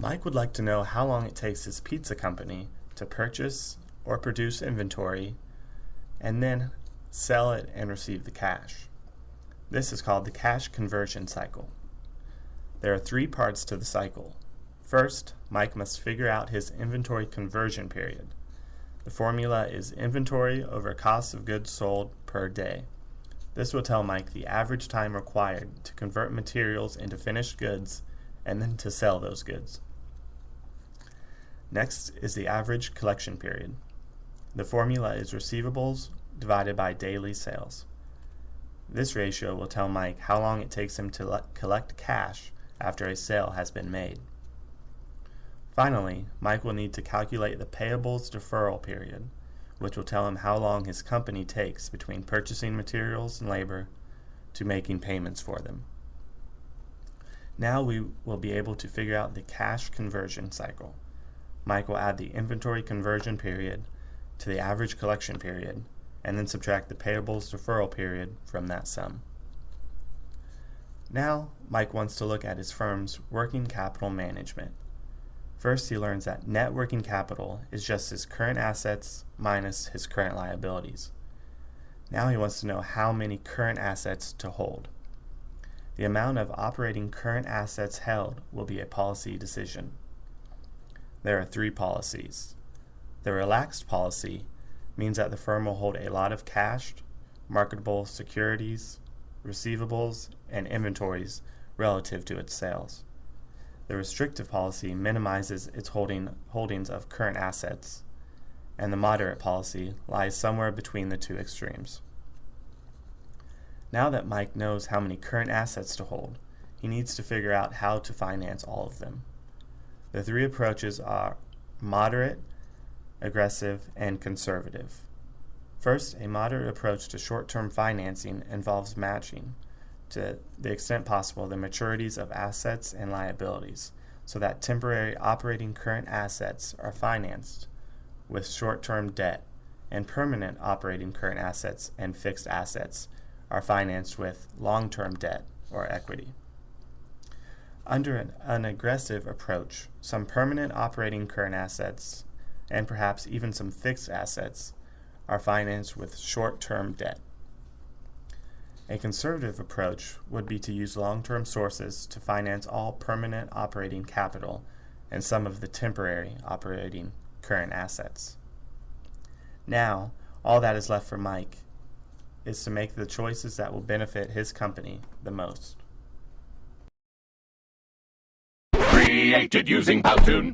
Mike would like to know how long it takes his pizza company to purchase or produce inventory and then sell it and receive the cash. This is called the cash conversion cycle. There are 3 parts to the cycle. First, Mike must figure out his inventory conversion period. The formula is inventory over cost of goods sold per day. This will tell Mike the average time required to convert materials into finished goods and then to sell those goods. Next is the average collection period. The formula is receivables divided by daily sales. This ratio will tell Mike how long it takes him to collect cash after a sale has been made. Finally, Mike will need to calculate the payables deferral period, which will tell him how long his company takes between purchasing materials and labor to making payments for them. Now we will be able to figure out the cash conversion cycle. Mike will add the inventory conversion period to the average collection period and then subtract the payables deferral period from that sum. Now, Mike wants to look at his firm's working capital management. First, he learns that net working capital is just his current assets minus his current liabilities. Now he wants to know how many current assets to hold. The amount of operating current assets held will be a policy decision. There are 3 policies. The relaxed policy means that the firm will hold a lot of cash, marketable securities, receivables, and inventories relative to its sales. The restrictive policy minimizes its holdings of current assets, and the moderate policy lies somewhere between the 2 extremes. Now that Mike knows how many current assets to hold, he needs to figure out how to finance all of them. The 3 approaches are moderate, aggressive, and conservative. First, a moderate approach to short-term financing involves matching, to the extent possible, the maturities of assets and liabilities, so that temporary operating current assets are financed with short-term debt, and permanent operating current assets and fixed assets are financed with long-term debt or equity. Under an aggressive approach, some permanent operating current assets and perhaps even some fixed assets are financed with short-term debt. A conservative approach would be to use long-term sources to finance all permanent operating capital and some of the temporary operating current assets. Now, all that is left for Mike is to make the choices that will benefit his company the most. Created using Powtoon.